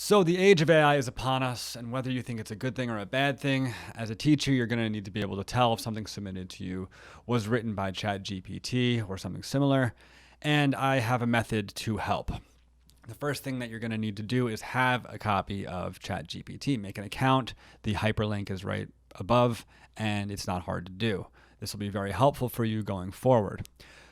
So the age of AI is upon us, and whether you think it's a good thing or a bad thing, as a teacher, you're going to need to be able to tell if something submitted to you was written by ChatGPT or something similar, and I have a method to help. The first thing that you're going to need to do is have a copy of ChatGPT. Make an account. The hyperlink is right above, and it's not hard to do. This will be very helpful for you going forward.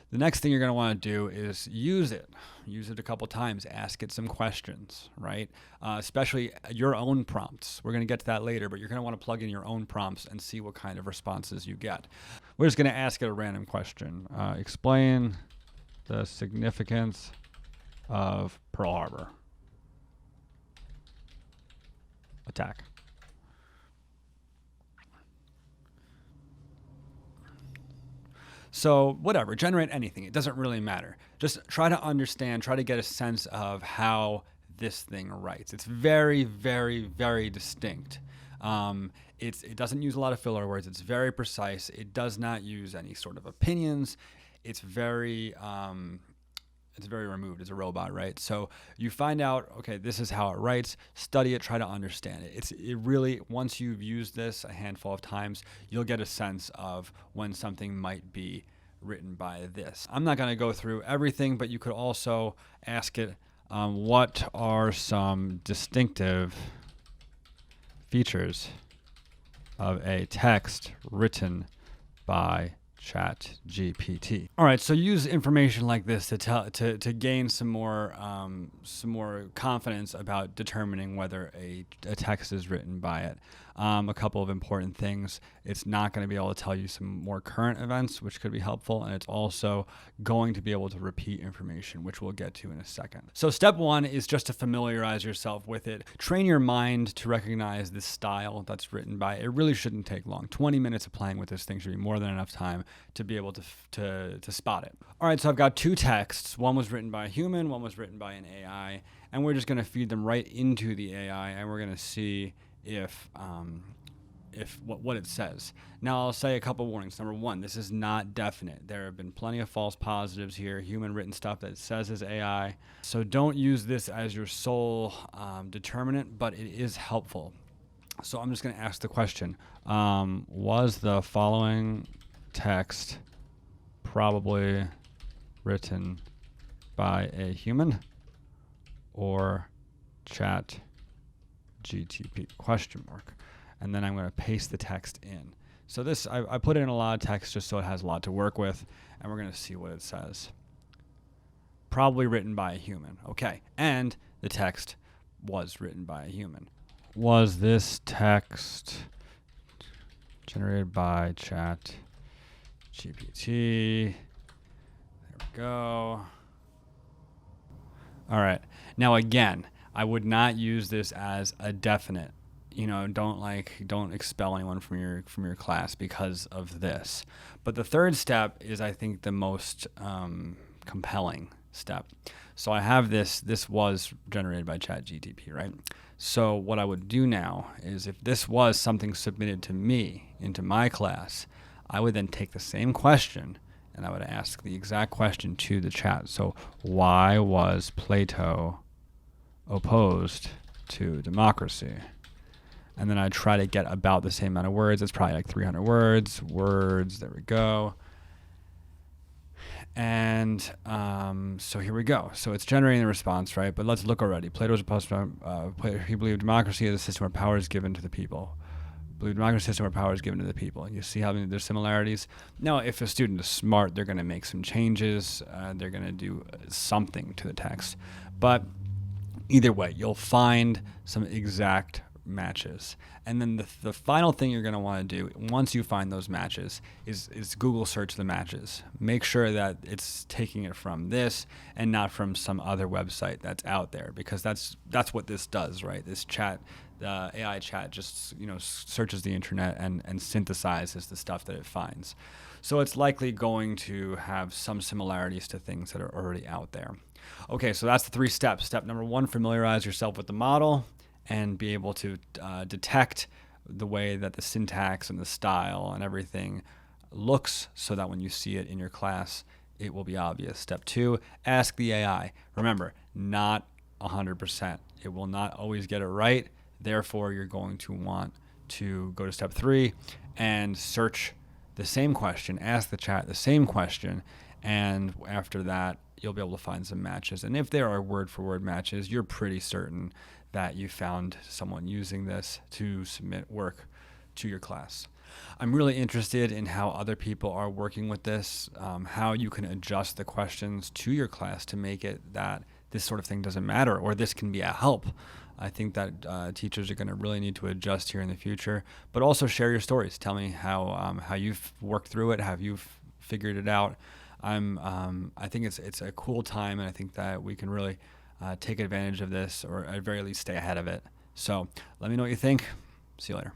The next thing you're going to want to do is use it. Use it a couple times. Ask it some questions, right? Especially your own prompts. We're going to get to that later, but you're going to want to plug in your own prompts and see what kind of responses you get. We're just going to ask it a random question. Explain the significance of Pearl Harbor attack. So whatever, generate anything. It doesn't really matter. Just try to understand, try to get a sense of how this thing writes. It's very, very, very distinct. It doesn't use a lot of filler words. It's very precise. It does not use any sort of opinions. It's very removed. It's a robot, right? So you find out, okay, this is how it writes. Study it. Try to understand it. It really, once you've used this a handful of times, you'll get a sense of when something might be written by this. I'm not going to go through everything, but you could also ask it, what are some distinctive features of a text written by ChatGPT. All right, so use information like this to gain some more confidence about determining whether a text is written by it. A couple of important things. It's not going to be able to tell you some more current events, which could be helpful, and it's also going to be able to repeat information, which we'll get to in a second. So step one is just to familiarize yourself with it. Train your mind to recognize the style that's written by it. It really shouldn't take long. 20 minutes of playing with this thing should be more than enough time to be able to spot it. All right, so I've got two texts. One was written by a human, one was written by an AI, and we're just going to feed them right into the AI, and we're going to see if what it says. Now, I'll say a couple warnings. Number one, this is not definite. There have been plenty of false positives here, human written stuff that says is AI. So don't use this as your sole determinant, but it is helpful. So I'm just going to ask the question, was the following text probably written by a human or ChatGTP? Question mark. And then I'm going to paste the text in. So this, I put in a lot of text just so it has a lot to work with, and we're going to see what it says. Probably written by a human. Okay, and the text was written by a human. Was this text generated by ChatGPT? There we go. All right. Now again, I would not use this as a definite. Don't expel anyone from your class because of this. But the third step is, I think, the most compelling step. So I have this was generated by ChatGTP, right? So what I would do now is, if this was something submitted to me into my class, I would then take the same question and I would ask the exact question to the chat. So why was Plato opposed to democracy? And then I try to get about the same amount of words. It's probably like 300 words. There we go. And so here we go. So it's generating the response, right? But let's look already. Plato was opposed to, he believed democracy is a system where power is given to the people. Believed democracy is a system where power is given to the people. You see how there's similarities? Now, if a student is smart, they're going to make some changes. They're going to do something to the text. But either way, you'll find some exact matches. And then the final thing you're going to want to do once you find those matches is Google search the matches. Make sure that it's taking it from this and not from some other website that's out there, because that's what this does, right? This chat, the AI chat, just searches the internet and synthesizes the stuff that it finds. So it's likely going to have some similarities to things that are already out there. Okay, so that's the 3 steps. Step number 1, familiarize yourself with the model and be able to detect the way that the syntax and the style and everything looks, so that when you see it in your class, it will be obvious. Step 2, ask the AI. Remember, not 100%. It will not always get it right. Therefore, you're going to want to go to step 3 and search the same question, ask the chat the same question, and after that, you'll be able to find some matches. And if there are word-for-word matches, you're pretty certain that you found someone using this to submit work to your class. I'm really interested in how other people are working with this, how you can adjust the questions to your class to make it that this sort of thing doesn't matter, or this can be a help. I think that teachers are going to really need to adjust here in the future, but also share your stories. Tell me how you've worked through it, how you've figured it out. I think it's a cool time, and I think that we can really take advantage of this, or at very least stay ahead of it. So let me know what you think. See you later.